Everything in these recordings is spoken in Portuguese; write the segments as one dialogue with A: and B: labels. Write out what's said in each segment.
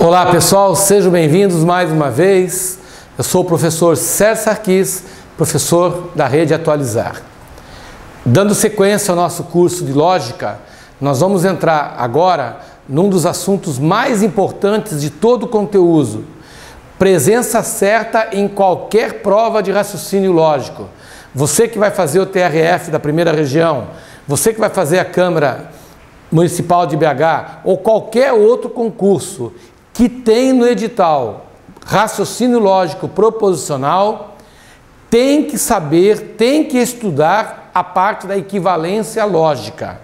A: Olá pessoal, sejam bem-vindos mais uma vez. Eu sou o professor Sérgio Sarquis, professor da Rede Atualizar. Dando sequência ao nosso curso de Lógica, nós vamos entrar agora num dos assuntos mais importantes de todo o conteúdo: presença certa em qualquer prova de raciocínio lógico. Você que vai fazer o TRF da primeira região, você que vai fazer a Câmara Municipal de BH ou qualquer outro concurso que tem no edital raciocínio lógico proposicional, tem que saber, tem que estudar a parte da equivalência lógica.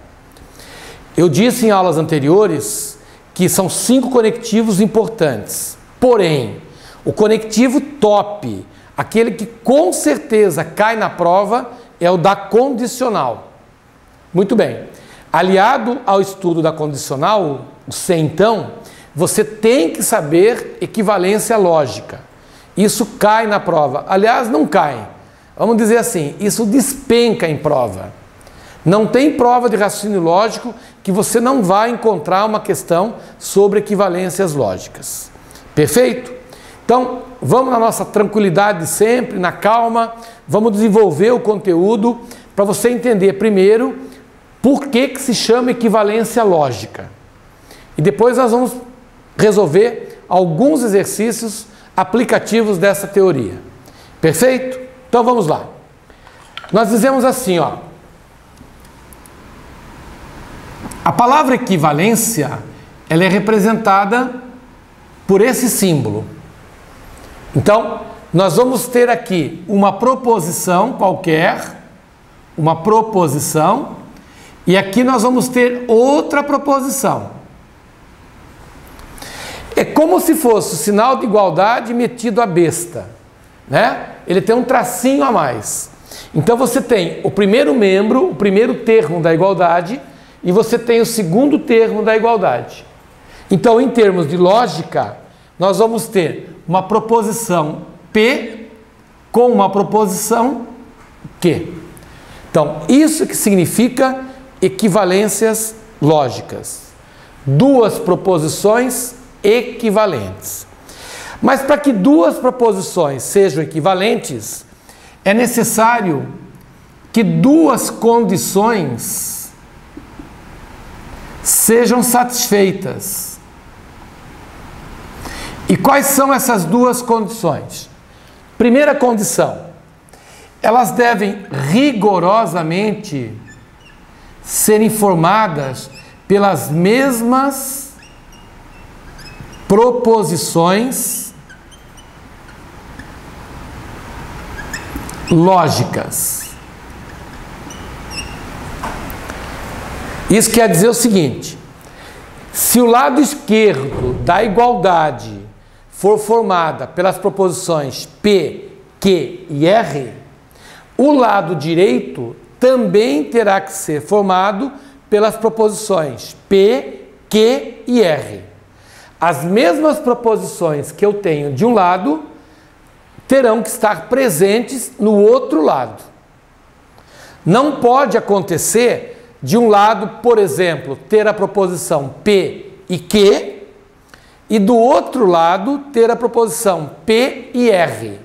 A: Eu disse em aulas anteriores que são 5 conectivos importantes, porém, o conectivo top, aquele que com certeza cai na prova, é o da condicional. Muito bem. Aliado ao estudo da condicional, o C então, você tem que saber equivalência lógica. Isso cai na prova. Aliás, não cai. Vamos dizer assim, isso despenca em prova. Não tem prova de raciocínio lógico que você não vai encontrar uma questão sobre equivalências lógicas. Perfeito? Então, vamos na nossa tranquilidade sempre, na calma, vamos desenvolver o conteúdo para você entender primeiro por que se chama equivalência lógica. E depois nós vamos resolver alguns exercícios aplicativos dessa teoria. Perfeito? Então vamos lá. Nós dizemos assim, ó. A palavra equivalência, ela é representada por esse símbolo. Então, nós vamos ter aqui uma proposição qualquer, uma proposição, e aqui nós vamos ter outra proposição. É como se fosse o sinal de igualdade metido à besta, né? Ele tem um tracinho a mais. Então você tem o primeiro membro, o primeiro termo da igualdade, e você tem o segundo termo da igualdade. Então, em termos de lógica, nós vamos ter uma proposição P com uma proposição Q. Então, isso que significa equivalências lógicas. Duas proposições equivalentes. Mas para que duas proposições sejam equivalentes, é necessário que duas condições sejam satisfeitas. E quais são essas duas condições? Primeira condição: elas devem rigorosamente serem formadas pelas mesmas proposições lógicas. Isso quer dizer o seguinte: se o lado esquerdo da igualdade for formada pelas proposições P, Q e R, o lado direito também terá que ser formado pelas proposições P, Q e R. As mesmas proposições que eu tenho de um lado terão que estar presentes no outro lado. Não pode acontecer de um lado, por exemplo, ter a proposição P e Q e do outro lado ter a proposição P e R.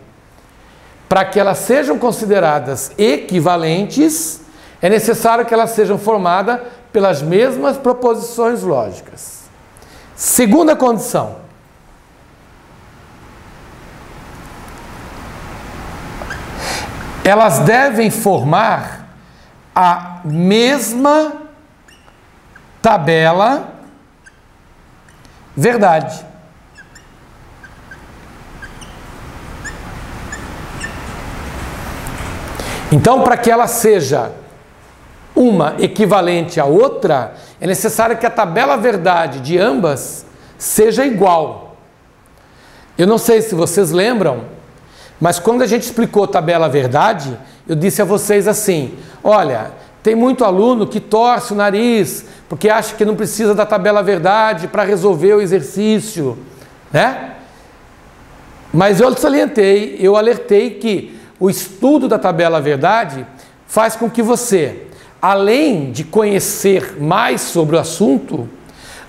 A: Para que elas sejam consideradas equivalentes, é necessário que elas sejam formadas pelas mesmas proposições lógicas. Segunda condição: elas devem formar a mesma tabela verdade. Então, para que ela seja uma equivalente à outra, é necessário que a tabela verdade de ambas seja igual. Eu não sei se vocês lembram, mas quando a gente explicou tabela verdade, eu disse a vocês assim: olha, tem muito aluno que torce o nariz porque acha que não precisa da tabela verdade para resolver o exercício, né? Mas eu salientei, eu alertei que o estudo da tabela verdade faz com que você, além de conhecer mais sobre o assunto,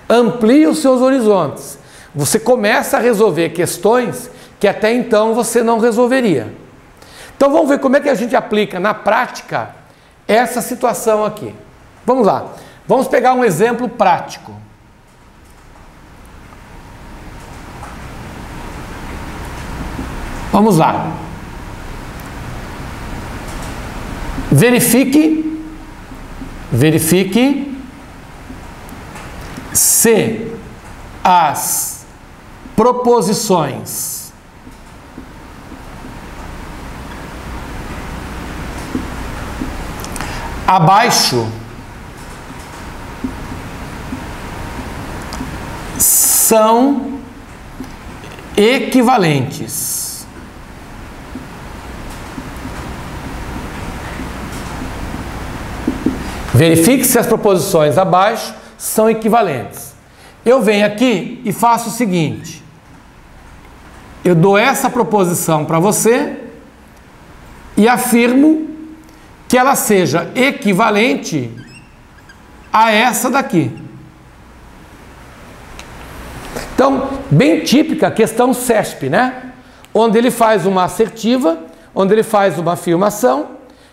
A: amplie os seus horizontes. Você começa a resolver questões que até então você não resolveria. Então vamos ver como é que a gente aplica na prática essa situação aqui. Vamos lá. Vamos pegar um exemplo prático. Vamos lá. Verifique se as proposições abaixo são equivalentes. Verifique se as proposições abaixo são equivalentes. Eu venho aqui e faço o seguinte. Eu dou essa proposição para você e afirmo que ela seja equivalente a essa daqui. Então, bem típica a questão CESP, né? Onde ele faz uma assertiva, onde ele faz uma afirmação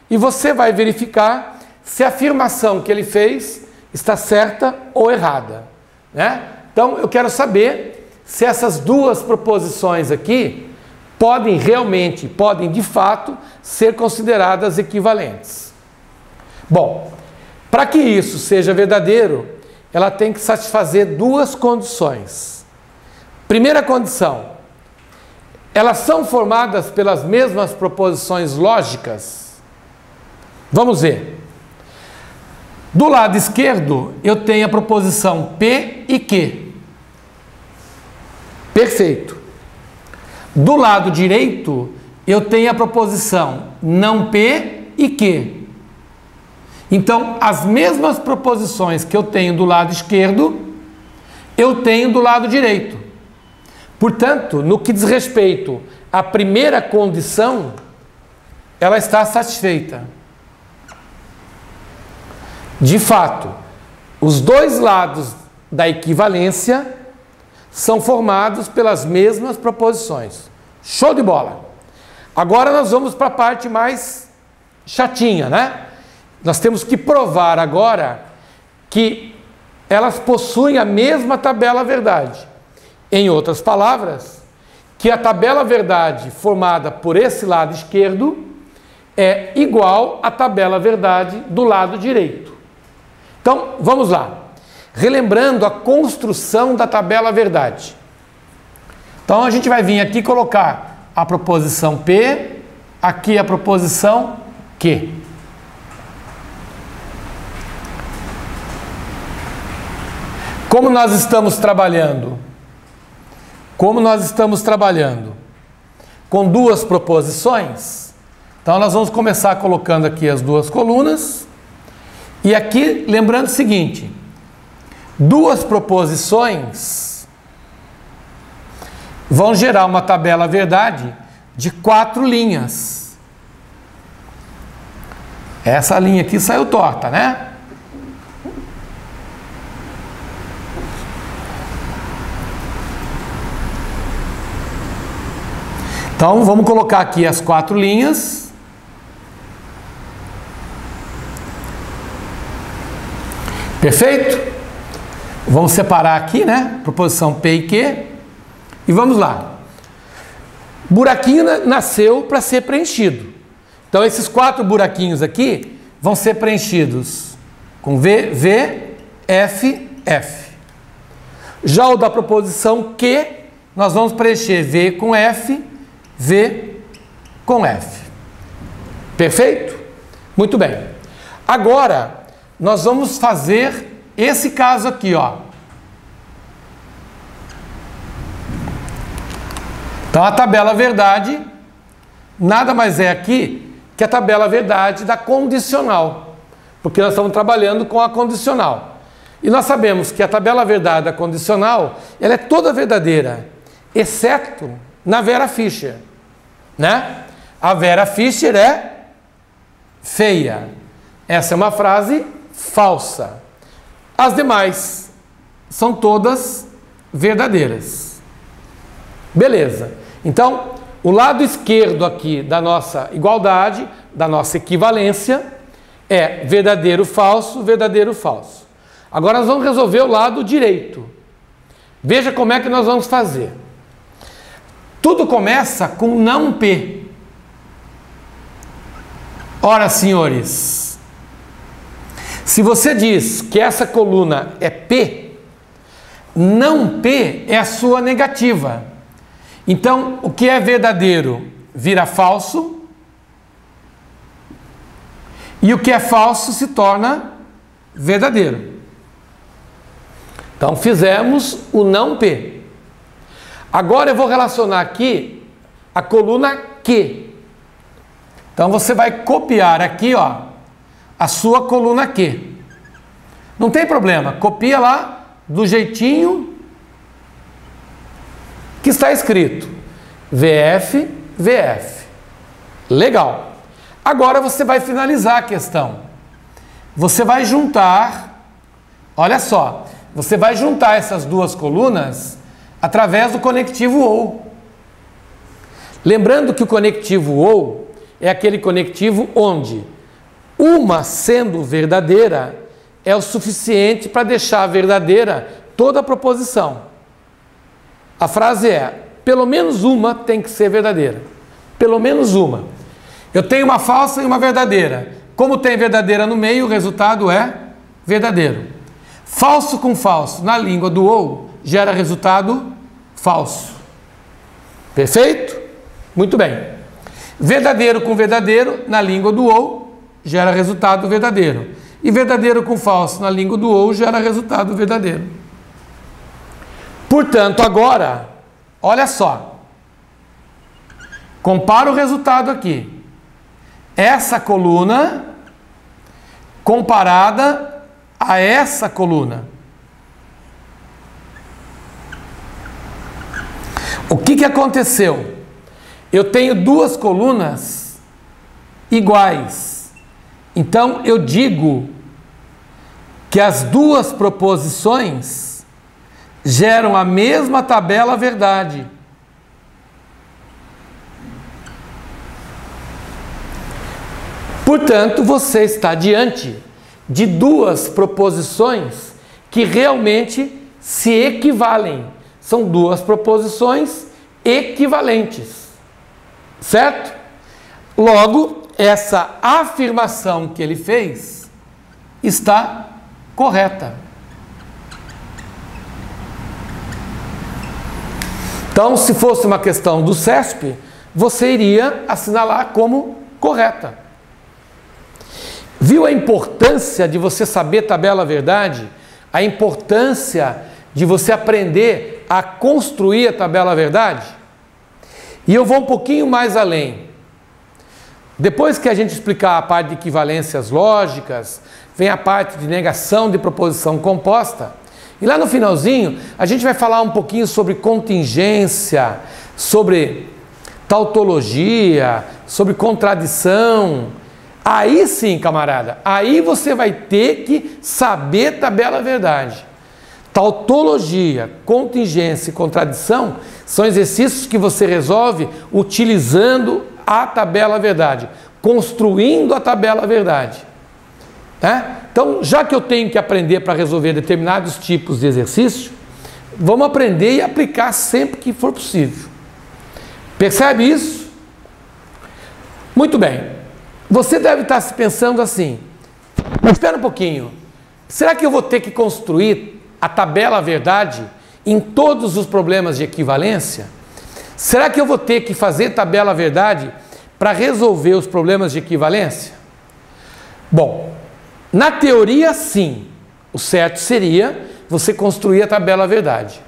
A: e você vai verificar se a afirmação que ele fez está certa ou errada, né? Então, eu quero saber se essas duas proposições aqui podem de fato, ser consideradas equivalentes. Bom, para que isso seja verdadeiro, ela tem que satisfazer duas condições. Primeira condição, elas são formadas pelas mesmas proposições lógicas? Vamos ver. Do lado esquerdo, eu tenho a proposição P e Q. Perfeito. Do lado direito, eu tenho a proposição não P e Q. Então, as mesmas proposições que eu tenho do lado esquerdo, eu tenho do lado direito. Portanto, no que diz respeito à primeira condição, ela está satisfeita. De fato, os dois lados da equivalência são formados pelas mesmas proposições. Show de bola! Agora nós vamos para a parte mais chatinha, né? Nós temos que provar agora que elas possuem a mesma tabela verdade. Em outras palavras, que a tabela verdade formada por esse lado esquerdo é igual à tabela verdade do lado direito. Então, vamos lá. Relembrando a construção da tabela verdade. Então, a gente vai vir aqui colocar a proposição P, aqui a proposição Q. Como nós estamos trabalhando? Como nós estamos trabalhando com duas proposições, então nós vamos começar colocando aqui as duas colunas. E aqui, lembrando o seguinte, duas proposições vão gerar uma tabela verdade de 4 linhas. Essa linha aqui saiu torta, né? Então, vamos colocar aqui as 4 linhas. Perfeito? Vamos separar aqui, né? Proposição P e Q. E vamos lá. Buraquinho nasceu para ser preenchido. Então, esses 4 buraquinhos aqui vão ser preenchidos com V, V, F, F. Já o da proposição Q, nós vamos preencher V com F, V com F. Perfeito? Muito bem. Agora, nós vamos fazer esse caso aqui, ó. Então, a tabela verdade nada mais é aqui que a tabela verdade da condicional, porque nós estamos trabalhando com a condicional. E nós sabemos que a tabela verdade da condicional, ela é toda verdadeira, exceto na Vera Fischer, né? A Vera Fischer é feia. Essa é uma frase falsa. As demais são todas verdadeiras. Beleza. Então, o lado esquerdo aqui da nossa igualdade, da nossa equivalência, é verdadeiro, falso, verdadeiro, falso. Agora nós vamos resolver o lado direito. Veja como é que nós vamos fazer. Tudo começa com não P. Ora, senhores, se você diz que essa coluna é P, não P é a sua negativa. Então, o que é verdadeiro vira falso, e o que é falso se torna verdadeiro. Então, fizemos o não P. Agora eu vou relacionar aqui a coluna Q. Então, você vai copiar aqui, ó, a sua coluna Q. Não tem problema, copia lá do jeitinho que está escrito. VF, VF. Legal. Agora você vai finalizar a questão. Você vai juntar, olha só, você vai juntar essas duas colunas através do conectivo OU. Lembrando que o conectivo OU é aquele conectivo onde uma sendo verdadeira é o suficiente para deixar verdadeira toda a proposição. A frase é, pelo menos uma tem que ser verdadeira. Pelo menos uma. Eu tenho uma falsa e uma verdadeira. Como tem verdadeira no meio, o resultado é verdadeiro. Falso com falso na língua do OU gera resultado falso. Perfeito? Muito bem. Verdadeiro com verdadeiro na língua do OU gera resultado verdadeiro. E verdadeiro com falso na língua do OU gera resultado verdadeiro. Portanto, agora, olha só. Compara o resultado aqui. Essa coluna comparada a essa coluna. O que aconteceu? Eu tenho duas colunas iguais. Então, eu digo que as duas proposições geram a mesma tabela verdade. Portanto, você está diante de duas proposições que realmente se equivalem. São duas proposições equivalentes. Certo? Logo, essa afirmação que ele fez está correta. Então, se fosse uma questão do CESP, você iria assinalar como correta. Viu a importância de você saber tabela verdade? A importância de você aprender a construir a tabela verdade? E eu vou um pouquinho mais além. Depois que a gente explicar a parte de equivalências lógicas, vem a parte de negação de proposição composta. E lá no finalzinho, a gente vai falar um pouquinho sobre contingência, sobre tautologia, sobre contradição. Aí sim, camarada, aí você vai ter que saber tabela verdade. Tautologia, contingência e contradição são exercícios que você resolve utilizando a tabela verdade, construindo a tabela verdade. Então, já que eu tenho que aprender para resolver determinados tipos de exercício, vamos aprender e aplicar sempre que for possível. Percebe isso? Muito bem. Você deve estar se pensando assim, mas espera um pouquinho, será que eu vou ter que construir a tabela verdade em todos os problemas de equivalência? Será que eu vou ter que fazer tabela verdade para resolver os problemas de equivalência? Bom, na teoria sim, o certo seria você construir a tabela verdade.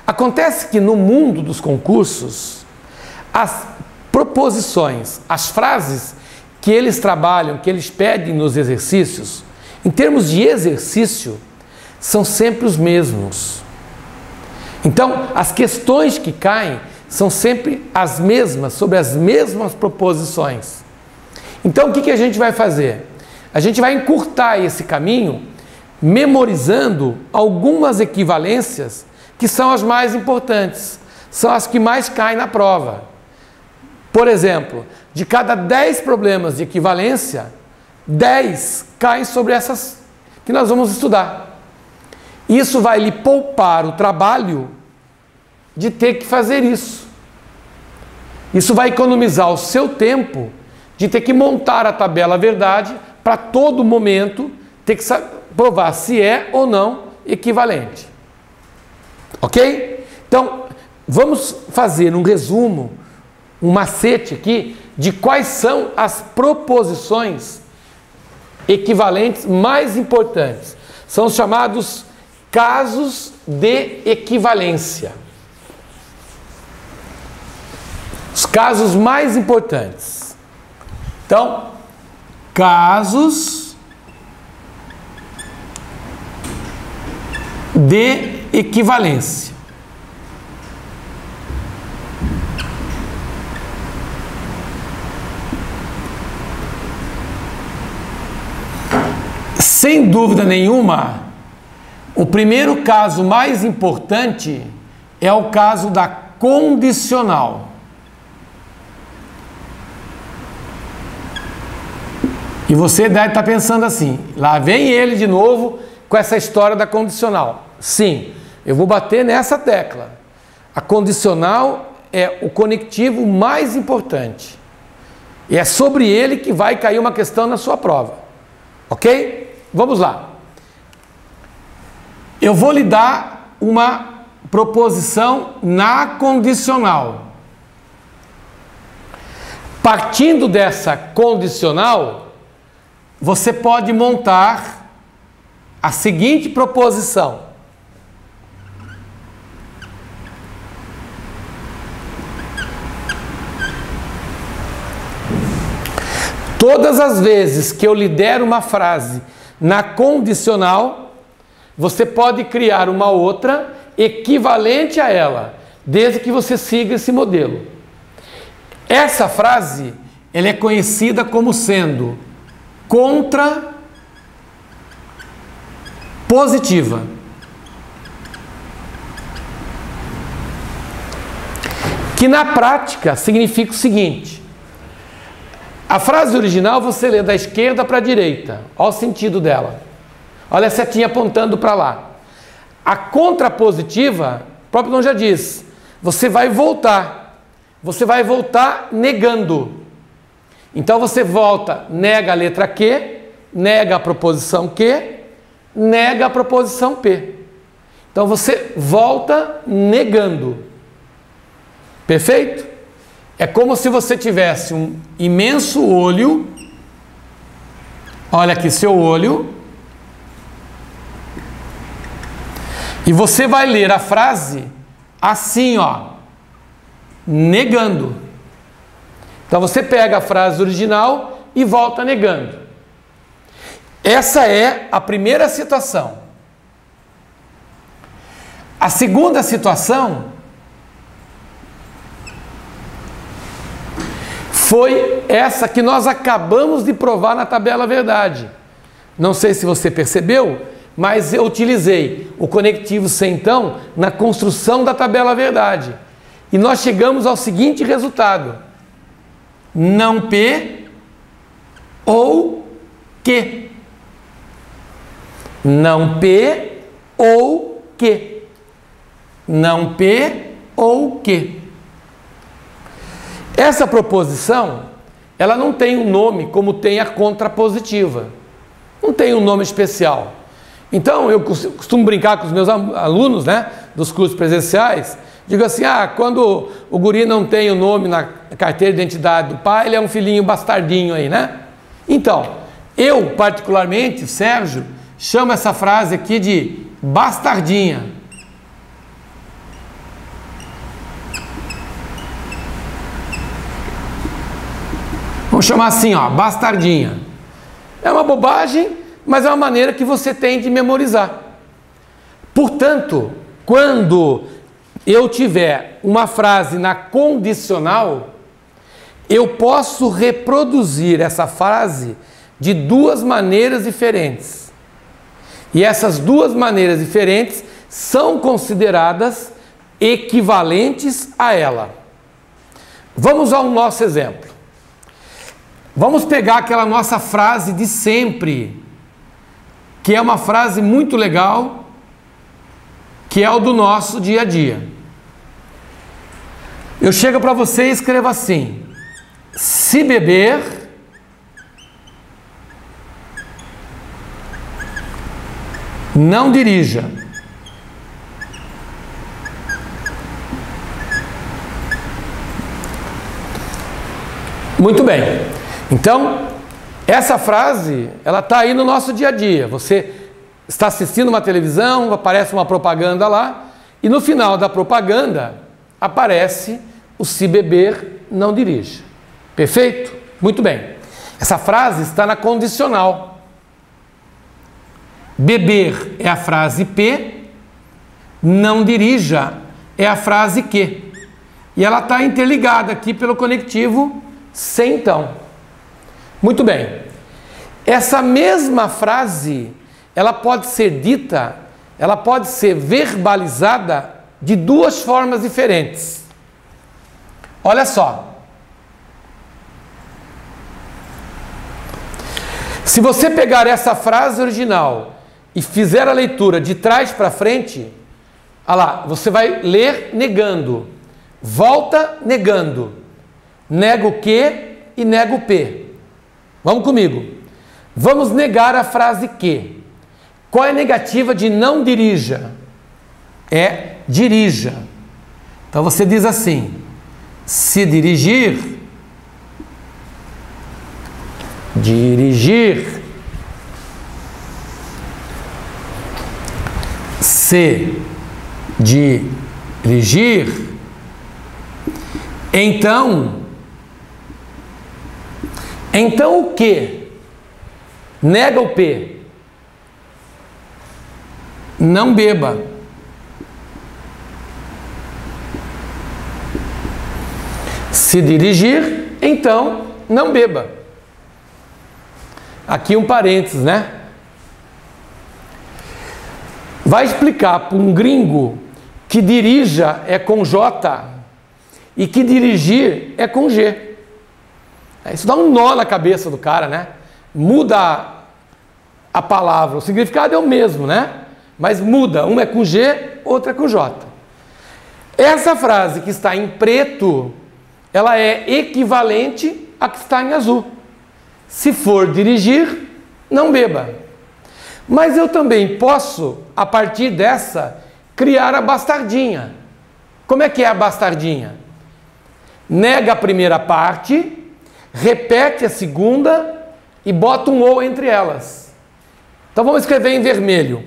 A: Acontece que no mundo dos concursos, as proposições, as frases que eles trabalham, que eles pedem nos exercícios, em termos de exercício, são sempre os mesmos. Então, as questões que caem são sempre as mesmas, sobre as mesmas proposições. Então, o que a gente vai fazer? A gente vai encurtar esse caminho memorizando algumas equivalências que são as mais importantes, são as que mais caem na prova. Por exemplo, de cada 10 problemas de equivalência, 10 caem sobre essas que nós vamos estudar. Isso vai lhe poupar o trabalho de ter que fazer isso. Isso vai economizar o seu tempo de ter que montar a tabela verdade para todo momento ter que provar se é ou não equivalente. Ok? Então, vamos fazer um resumo, um macete aqui de quais são as proposições equivalentes mais importantes. São os chamados casos de equivalência. Os casos mais importantes. Então, casos de equivalência. Sem dúvida nenhuma, o primeiro caso mais importante é o caso da condicional. E você deve estar pensando assim, lá vem ele de novo com essa história da condicional. Sim, eu vou bater nessa tecla. A condicional é o conectivo mais importante. E é sobre ele que vai cair uma questão na sua prova. Ok? Vamos lá. Eu vou lhe dar uma proposição na condicional. Partindo dessa condicional, você pode montar a seguinte proposição. Todas as vezes que eu lhe der uma frase na condicional, você pode criar uma outra equivalente a ela, desde que você siga esse modelo. Essa frase, ela é conhecida como sendo contrapositiva. Que na prática significa o seguinte: a frase original você lê da esquerda para a direita, olha o sentido dela. Olha a setinha apontando para lá. A contrapositiva, o próprio nome já diz, você vai voltar negando. Então você volta, nega a letra Q, nega a proposição Q, nega a proposição P. Então você volta negando. Perfeito? É como se você tivesse um imenso olho. Olha aqui seu olho. E você vai ler a frase assim, ó, negando. Então você pega a frase original e volta negando. Essa é a primeira situação. A segunda situação foi essa que nós acabamos de provar na tabela verdade. Não sei se você percebeu, mas eu utilizei o conectivo sem então na construção da tabela verdade. E nós chegamos ao seguinte resultado: não P ou Q. Não P ou Q. Não P ou Q. Essa proposição, ela não tem um nome como tem a contrapositiva. Não tem um nome especial. Então, eu costumo brincar com os meus alunos, né, dos cursos presenciais, digo assim, quando o guri não tem o nome na carteira de identidade do pai, ele é um filhinho bastardinho aí, né? Então, eu, particularmente, Sérgio, chamo essa frase aqui de bastardinha. Vamos chamar assim, ó, bastardinha. É uma bobagem, mas é uma maneira que você tem de memorizar. Portanto, quando eu tiver uma frase na condicional, eu posso reproduzir essa frase de duas maneiras diferentes. E essas duas maneiras diferentes são consideradas equivalentes a ela. Vamos ao nosso exemplo. Vamos pegar aquela nossa frase de sempre, que é uma frase muito legal, que é o do nosso dia a dia. Eu chego para você e escrevo assim: se beber, não dirija. Muito bem. Então, essa frase, ela está aí no nosso dia a dia. Você está assistindo uma televisão, aparece uma propaganda lá, e no final da propaganda aparece o se beber, não dirija. Perfeito? Muito bem. Essa frase está na condicional. Beber é a frase P, não dirija é a frase Q. E ela está interligada aqui pelo conectivo se então. Muito bem. Essa mesma frase, ela pode ser dita, ela pode ser verbalizada de duas formas diferentes. Olha só. Se você pegar essa frase original e fizer a leitura de trás para frente, olha lá, você vai ler negando, volta negando, nega o Q e nega o P. Vamos comigo. Vamos negar a frase Q. Qual é a negativa de não dirija? É dirija. Então você diz assim: se dirigir, dirigir, se dirigir, então o que? Nega o P. Não beba. Se dirigir, então não beba. Aqui um parênteses, né? Vai explicar para um gringo que dirija é com J e que dirigir é com G. Isso dá um nó na cabeça do cara, né? Muda a palavra, o significado é o mesmo, né? Mas muda, uma é com G, outra é com J. Essa frase que está em preto, ela é equivalente à que está em azul. Se for dirigir, não beba. Mas eu também posso, a partir dessa, criar a bastardinha. Como é que é a bastardinha? Nega a primeira parte, repete a segunda e bota um ou entre elas. Então vamos escrever em vermelho.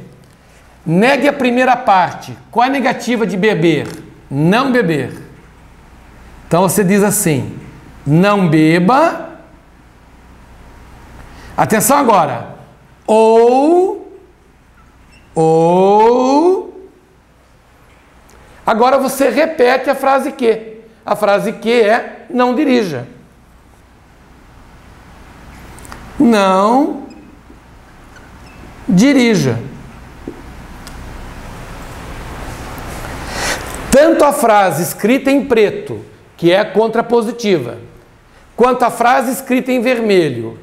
A: Negue a primeira parte. Qual é a negativa de beber? Não beber. Então você diz assim: não beba. Atenção agora. Ou. Agora você repete a frase que. A frase que é: não dirija. Não dirija. Tanto a frase escrita em preto, que é a contrapositiva, quanto a frase escrita em vermelho,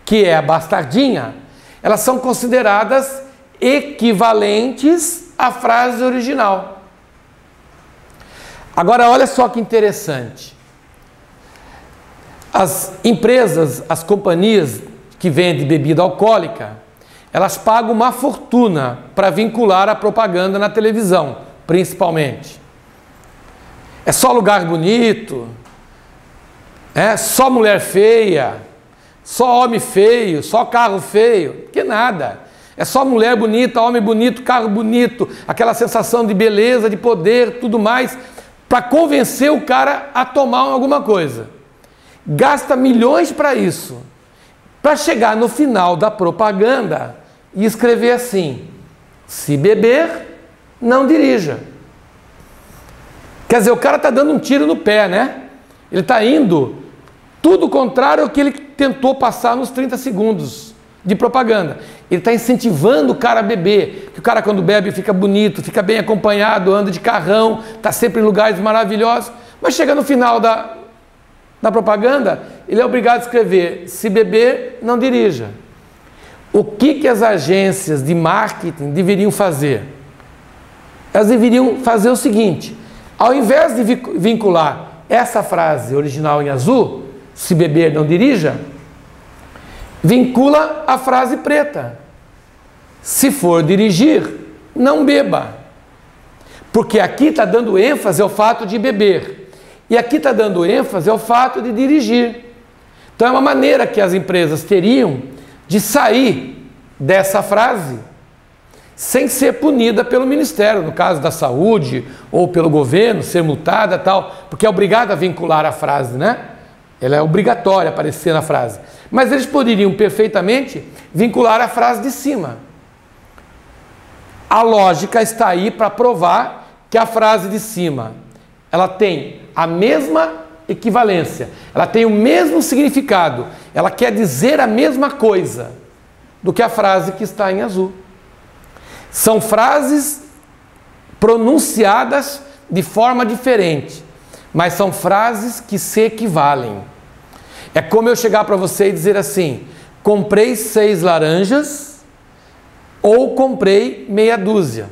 A: que é a bastardinha, elas são consideradas equivalentes à frase original. Agora, olha só que interessante. As empresas, as companhias que vendem bebida alcoólica, elas pagam uma fortuna para vincular a propaganda na televisão, principalmente. É só lugar bonito, só mulher feia, só homem feio, só carro feio, que nada. É só mulher bonita, homem bonito, carro bonito, aquela sensação de beleza, de poder, tudo mais, para convencer o cara a tomar alguma coisa. Gasta milhões para isso, para chegar no final da propaganda e escrever assim: se beber, não dirija. Quer dizer, o cara está dando um tiro no pé, né? Ele está indo tudo contrário ao que ele tentou passar nos 30 segundos de propaganda. Ele está incentivando o cara a beber, que o cara quando bebe fica bonito, fica bem acompanhado, anda de carrão, está sempre em lugares maravilhosos, mas chega no final da propaganda, ele é obrigado a escrever: se beber, não dirija. O que as agências de marketing deveriam fazer? Elas deveriam fazer o seguinte: ao invés de vincular essa frase original em azul, se beber, não dirija, vincula a frase preta: se for dirigir, não beba. Porque aqui está dando ênfase ao fato de beber. E aqui está dando ênfase ao fato de dirigir. Então é uma maneira que as empresas teriam de sair dessa frase sem ser punida pelo Ministério, no caso da Saúde, ou pelo governo, ser multada e tal, porque é obrigado a vincular a frase, né? Ela é obrigatória aparecer na frase. Mas eles poderiam perfeitamente vincular a frase de cima. A lógica está aí para provar que a frase de cima, ela tem a mesma equivalência, ela tem o mesmo significado, ela quer dizer a mesma coisa do que a frase que está em azul. São frases pronunciadas de forma diferente, mas são frases que se equivalem. É como eu chegar para você e dizer assim: comprei 6 laranjas ou comprei meia dúzia.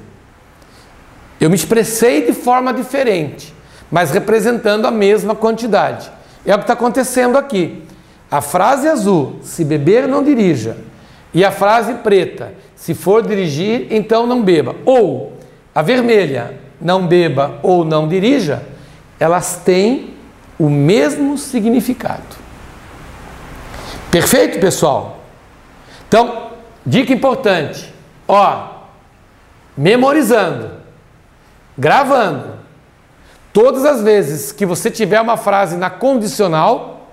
A: Eu me expressei de forma diferente, mas representando a mesma quantidade. É o que está acontecendo aqui. A frase azul, se beber, não dirija, e a frase preta, se for dirigir, então não beba, ou a vermelha, não beba ou não dirija, elas têm o mesmo significado. Perfeito, pessoal? Então, dica importante, memorizando, gravando. Todas as vezes que você tiver uma frase na condicional,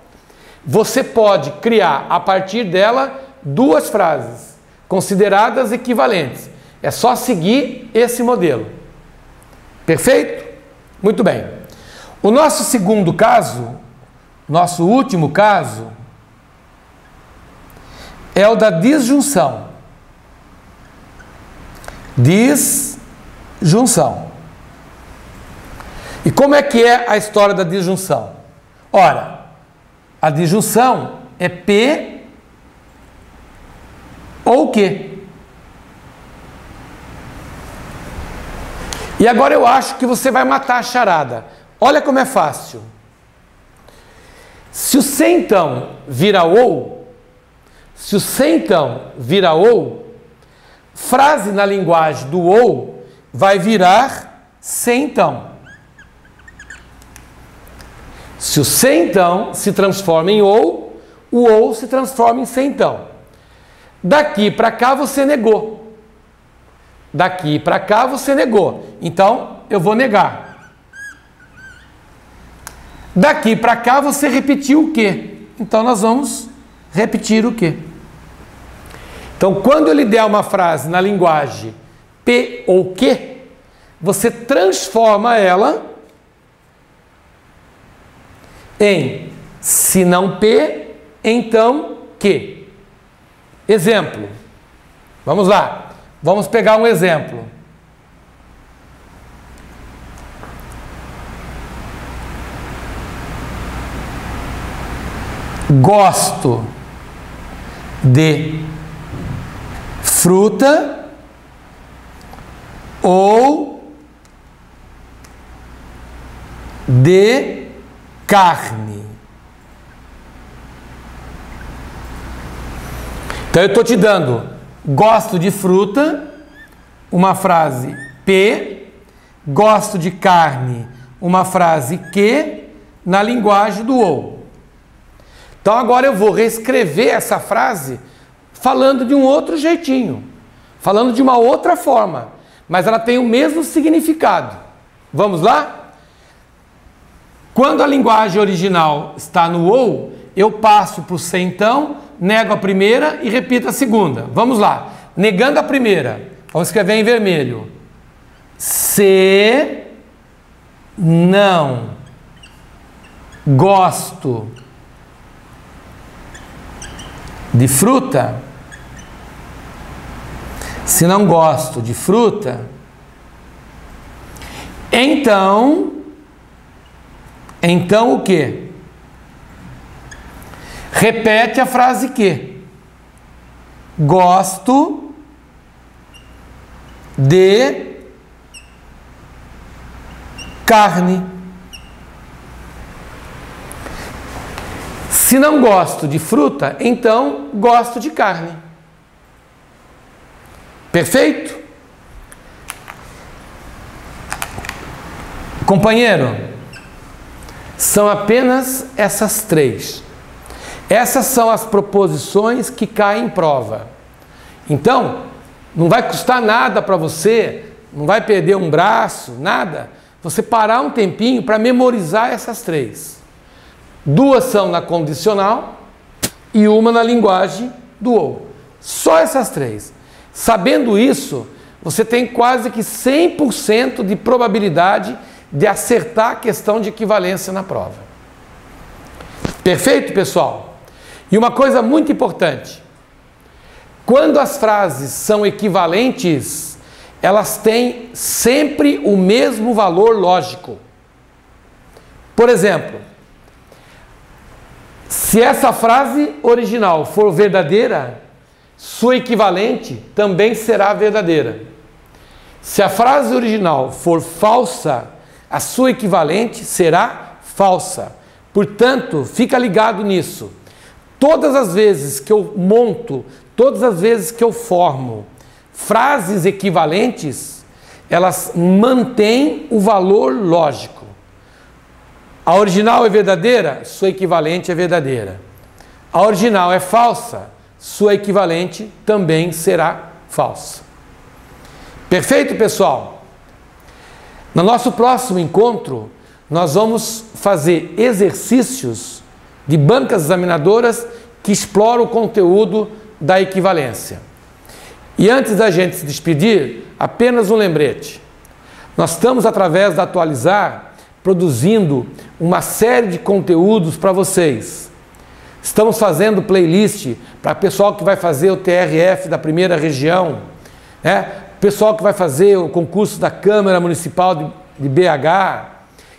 A: você pode criar a partir dela 2 frases consideradas equivalentes. É só seguir esse modelo. Perfeito? Muito bem. O nosso segundo caso, nosso último caso, é o da disjunção. Disjunção. E como é que é a história da disjunção? Ora, a disjunção é P ou Q. E agora eu acho que você vai matar a charada. Olha como é fácil. Se o se então vira ou, frase na linguagem do ou vai virar se então. Se o se então se transforma em ou, o ou se transforma em se então. Daqui para cá você negou. Daqui para cá você negou. Então eu vou negar. Daqui para cá você repetiu o quê? Então nós vamos repetir o quê? Então quando eu lhe der uma frase na linguagem P ou Q, você transforma ela em se não P, então Q. Exemplo. Vamos lá. Vamos pegar um exemplo. Gosto de fruta ou de carne. Então eu estou te dando gosto de fruta, uma frase P, gosto de carne, uma frase Q, na linguagem do ou. Então agora eu vou reescrever essa frase falando de um outro jeitinho, falando de uma outra forma, mas ela tem o mesmo significado. Vamos lá? Quando a linguagem original está no ou, eu passo para o se então, nego a primeira e repito a segunda. Vamos lá. Negando a primeira, vamos escrever em vermelho. Se não gosto de fruta, se não gosto de fruta, então o quê? Repete a frase que gosto de carne. Se não gosto de fruta, então gosto de carne. Perfeito? Companheiro, são apenas essas três. Essas são as proposições que caem em prova. Então, não vai custar nada para você, não vai perder um braço, nada, você parar um tempinho para memorizar essas três. Duas são na condicional e uma na linguagem do ou. Só essas três. Sabendo isso, você tem quase que 100% de probabilidade de acertar a questão de equivalência na prova. Perfeito, pessoal? E uma coisa muito importante. Quando as frases são equivalentes, elas têm sempre o mesmo valor lógico. Por exemplo, se essa frase original for verdadeira, sua equivalente também será verdadeira. Se a frase original for falsa, a sua equivalente será falsa. Portanto, fica ligado nisso. Todas as vezes que eu monto, todas as vezes que eu formo frases equivalentes, elas mantêm o valor lógico. A original é verdadeira, sua equivalente é verdadeira. A original é falsa, sua equivalente também será falsa. Perfeito, pessoal? No nosso próximo encontro, nós vamos fazer exercícios de bancas examinadoras que exploram o conteúdo da equivalência. E antes da gente se despedir, apenas um lembrete. Nós estamos, através da Atualizar, produzindo uma série de conteúdos para vocês. Estamos fazendo playlist para o pessoal que vai fazer o TRF da primeira região, pessoal que vai fazer o concurso da Câmara Municipal de BH.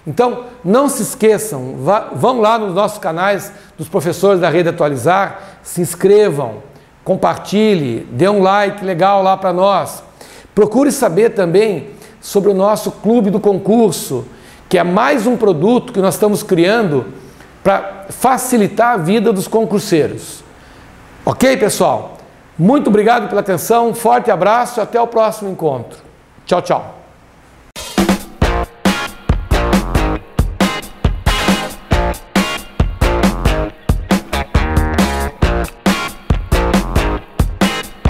A: Então, não se esqueçam, vão lá nos nossos canais dos professores da Rede Atualizar, se inscrevam, compartilhe, dê um like legal lá para nós. Procure saber também sobre o nosso Clube do Concurso, que é mais um produto que nós estamos criando para facilitar a vida dos concurseiros. Ok, pessoal? Muito obrigado pela atenção, um forte abraço e até o próximo encontro. Tchau, tchau.